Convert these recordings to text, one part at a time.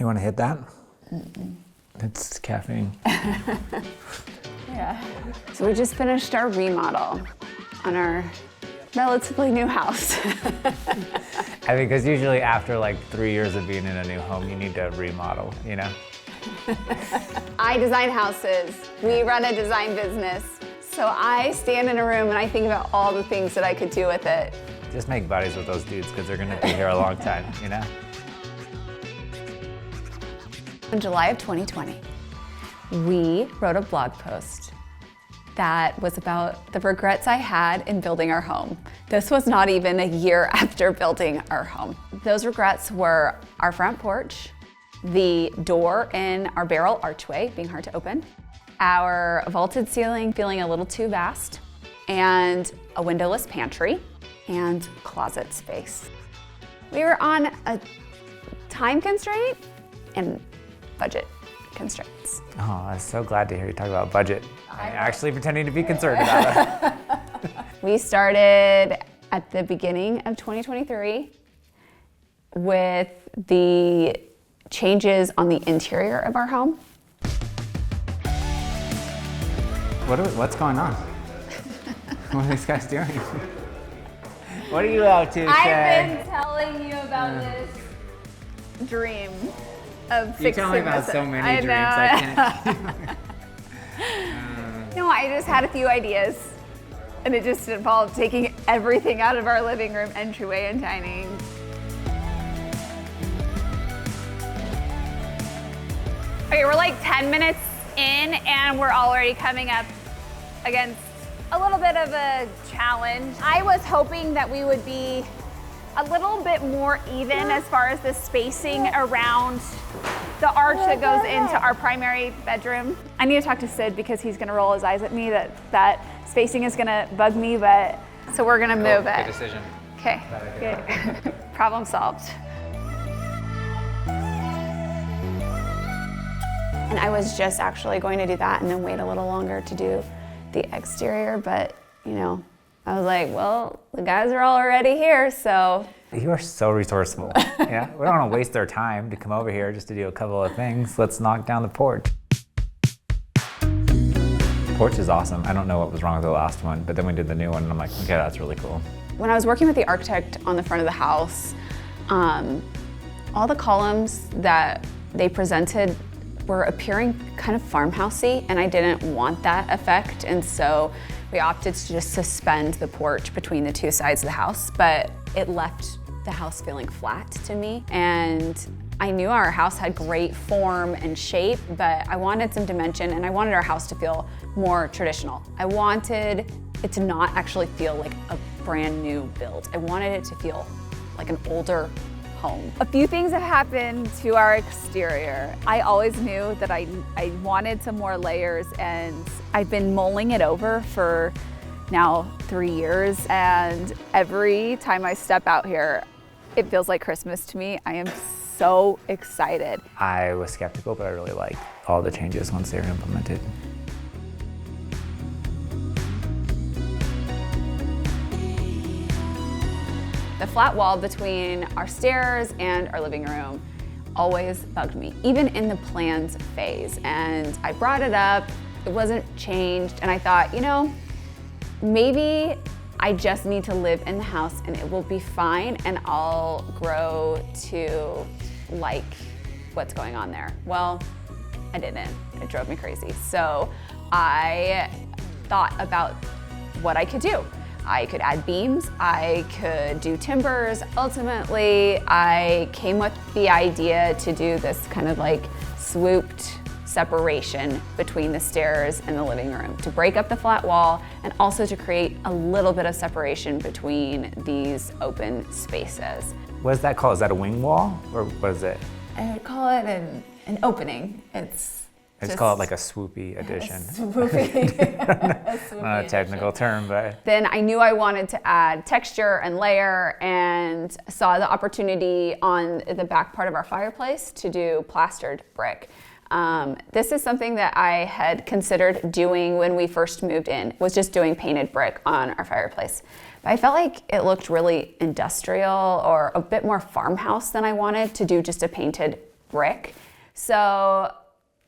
You want to hit that? Mm-mm. It's caffeine. Yeah. So we just finished our remodel on our relatively new house. I mean, because usually after like 3 years of being in a new home, you need to remodel, you know? I design houses. We run a design business. So I stand in a room and I think about all the things that I could do with it. Just make buddies with those dudes because they're going to be here a long time, you know? In July of 2020, we wrote a blog post that was about the regrets I had in building our home. This was not even a year after building our home. Those regrets were our front porch, the door in our barrel archway being hard to open, our vaulted ceiling feeling a little too vast, and a windowless pantry and closet space. We were on a time constraint and budget constraints. Oh, I'm so glad to hear you talk about budget. I'm actually pretending to be concerned about it. We started at the beginning of 2023 with the changes on the interior of our home. What's going on? What are these guys doing? What are you out to, Shay? I've been telling you about this dream of fixing. You tell me about so many dreams. I can't. No, I just had a few ideas, and it just involved taking everything out of our living room entryway and dining. Okay, we're like 10 minutes in, and we're already coming up against a little bit of a challenge. I was hoping that we would be a little bit more even as far as the spacing around the arch that goes into our primary bedroom. I need to talk to Syd because he's gonna roll his eyes at me that spacing is gonna bug me, but so we're gonna move it. Good decision. Okay, good. Problem solved. And I was just actually going to do that and then wait a little longer to do the exterior, but you know, I was like, well, the guys are already here, so. You are so resourceful. Yeah, we don't want to waste our time to come over here just to do a couple of things. Let's knock down the porch. The porch is awesome. I don't know what was wrong with the last one, but then we did the new one and I'm like, okay, that's really cool. When I was working with the architect on the front of the house, all the columns that they presented were appearing kind of farmhousey, and I didn't want that effect, and so we opted to just suspend the porch between the two sides of the house, but it left the house feeling flat to me. And I knew our house had great form and shape, but I wanted some dimension, and I wanted our house to feel more traditional. I wanted it to not actually feel like a brand new build. I wanted it to feel like an older home. A few things have happened to our exterior. I always knew that I wanted some more layers, and I've been mulling it over for now 3 years, and every time I step out here, it feels like Christmas to me. I am so excited. I was skeptical, but I really liked all the changes once they were implemented. The flat wall between our stairs and our living room always bugged me, even in the plans phase. And I brought it up, it wasn't changed, and I thought, you know, maybe I just need to live in the house and it will be fine, and I'll grow to like what's going on there. Well, I didn't. It drove me crazy. So I thought about what I could do. I could add beams, I could do timbers. Ultimately, I came with the idea to do this kind of like swooped separation between the stairs and the living room, to break up the flat wall and also to create a little bit of separation between these open spaces. What is that called? Is that a wing wall, or what is it? I would call it an opening. I just call it like a swoopy addition. Not a technical term, but. Then I knew I wanted to add texture and layer, and saw the opportunity on the back part of our fireplace to do plastered brick. This is something that I had considered doing when we first moved in, was just doing painted brick on our fireplace. But I felt like it looked really industrial or a bit more farmhouse than I wanted to do just a painted brick. So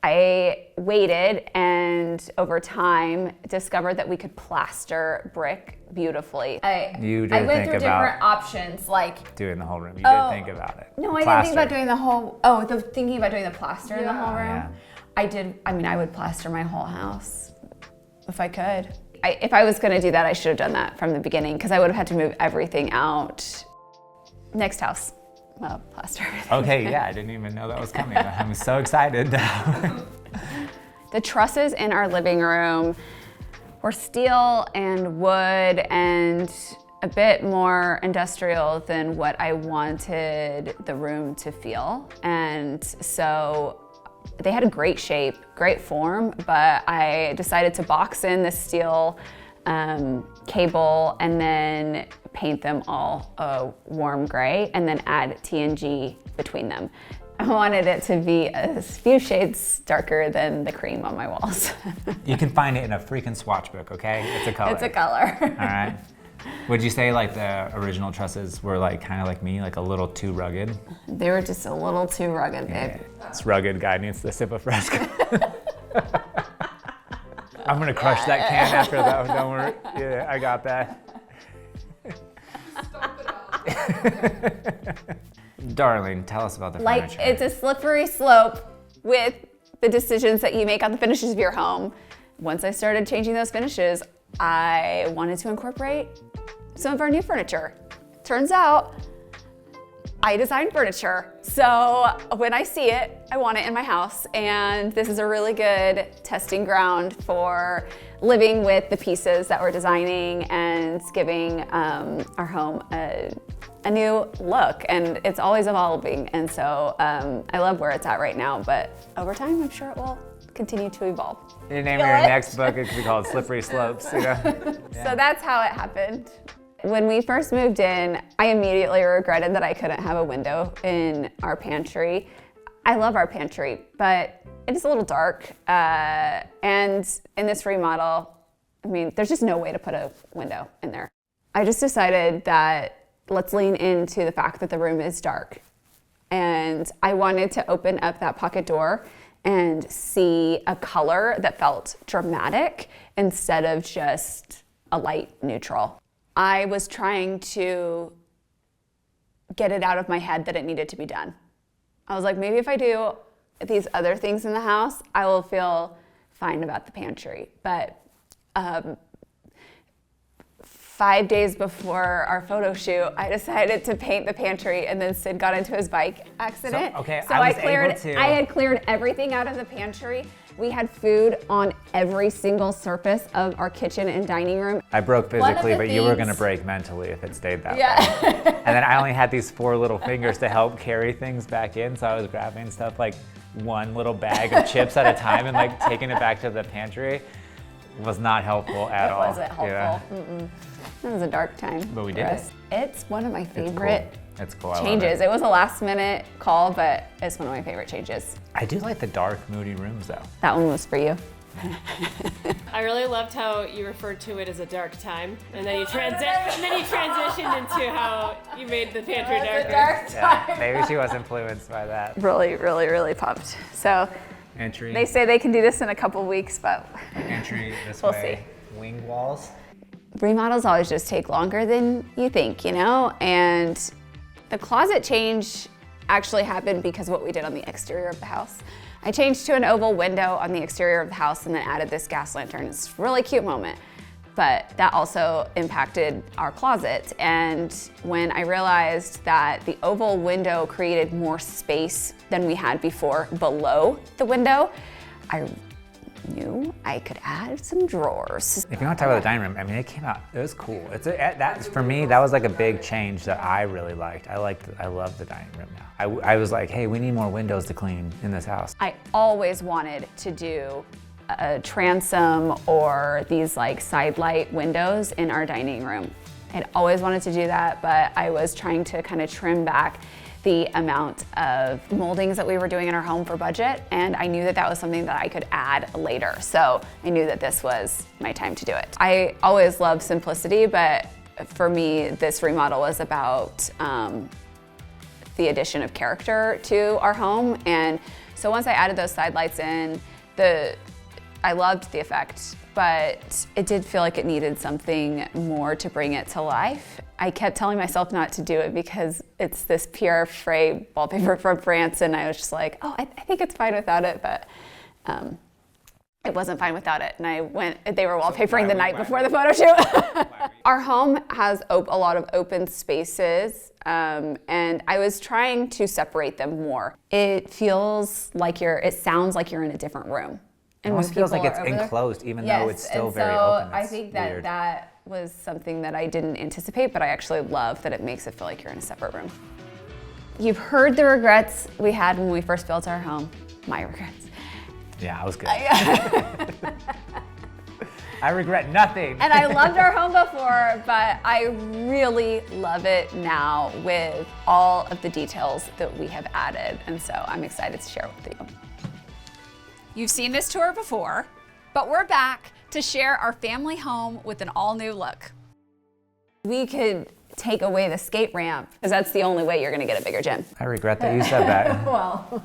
I waited and over time discovered that we could plaster brick beautifully. I went through different options, like doing the whole room. You did think about it. No, I didn't think about doing the whole, thinking about doing the plaster in the whole room. Yeah. I would plaster my whole house if I could. If I was gonna do that, I should have done that from the beginning because I would have had to move everything out. Next house. Well, plaster. Okay, yeah, I didn't even know that was coming. I'm so excited. The trusses in our living room were steel and wood and a bit more industrial than what I wanted the room to feel. And so they had a great shape, great form, but I decided to box in the steel cable and then paint them all a warm gray and then add TNG between them. I wanted it to be a few shades darker than the cream on my walls. You can find it in a freaking swatch book, okay? It's a color. It's a color. All right. Would you say like the original trusses were like kind of like me, like a little too rugged? They were just a little too rugged, babe. Yeah. This rugged guy needs to sip a Fresca. I'm gonna crush that can after that one, don't worry. Yeah, I got that. Darling, tell us about the furniture. It's a slippery slope with the decisions that you make on the finishes of your home. Once I started changing those finishes, I wanted to incorporate some of our new furniture. Turns out, I design furniture, so when I see it, I want it in my house, and this is a really good testing ground for living with the pieces that we're designing and giving our home a new look, and it's always evolving, and so I love where it's at right now, but over time, I'm sure it will continue to evolve. Your name of your next book could be called Slippery Slopes, you know? Yeah. So that's how it happened. When we first moved in, I immediately regretted that I couldn't have a window in our pantry. I love our pantry, but it is a little dark. And in this remodel, I mean, there's just no way to put a window in there. I just decided that let's lean into the fact that the room is dark. And I wanted to open up that pocket door and see a color that felt dramatic instead of just a light neutral. I was trying to get it out of my head that it needed to be done. I was like, maybe if I do these other things in the house, I will feel fine about the pantry. But 5 days before our photo shoot, I decided to paint the pantry, and then Syd got into his bike accident. So I had cleared everything out of the pantry. We had food on every single surface of our kitchen and dining room. I broke physically, but you were gonna break mentally if it stayed that way. And then I only had these 4 little fingers to help carry things back in, so I was grabbing stuff like one little bag of chips at a time and like taking it back to the pantry. Was not helpful at all. It wasn't helpful. Yeah. It was a dark time. But we did it. It's one of my favorite It's cool. changes. It was a last minute call, but it's one of my favorite changes. I do like the dark, moody rooms though. That one was for you. I really loved how you referred to it as a dark time, and then you transitioned into how you made the pantry darker. A dark time. Yeah, maybe she was influenced by that. Really, really, really pumped. So Entry. they say they can do this in a couple weeks, but Entry this we'll way. See. Wing walls. Remodels always just take longer than you think, you know? And the closet change actually happened because of what we did on the exterior of the house. I changed to an oval window on the exterior of the house and then added this gas lantern. It's a really cute moment, but that also impacted our closet. And when I realized that the oval window created more space than we had before below the window, I knew I could add some drawers. If you want to talk about the dining room, I mean, it came out, it was cool. For me, that was like a big change that I really liked. I love the dining room now. I was like, hey, we need more windows to clean in this house. I always wanted to do a transom or these like side light windows in our dining room. I'd always wanted to do that, but I was trying to kind of trim back the amount of moldings that we were doing in our home for budget, and I knew that that was something that I could add later. So I knew that this was my time to do it. I always love simplicity, but for me, this remodel was about the addition of character to our home. And so once I added those side lights in, I loved the effect, but it did feel like it needed something more to bring it to life. I kept telling myself not to do it because it's this Pierre Frey wallpaper from France, and I was just like, oh, I think it's fine without it, but it wasn't fine without it. And they were wallpapering the night before the photo shoot. Our home has a lot of open spaces, and I was trying to separate them more. It sounds like you're in a different room. It almost feels like it's enclosed, even though it's still very open. I think that was something that I didn't anticipate, but I actually love that it makes it feel like you're in a separate room. You've heard the regrets we had when we first built our home. My regrets. Yeah, I was good. I regret nothing. And I loved our home before, but I really love it now with all of the details that we have added. And so I'm excited to share it with you. You've seen this tour before, but we're back to share our family home with an all-new look. We could take away the skate ramp, because that's the only way you're gonna get a bigger gym. I regret that you said that. Well,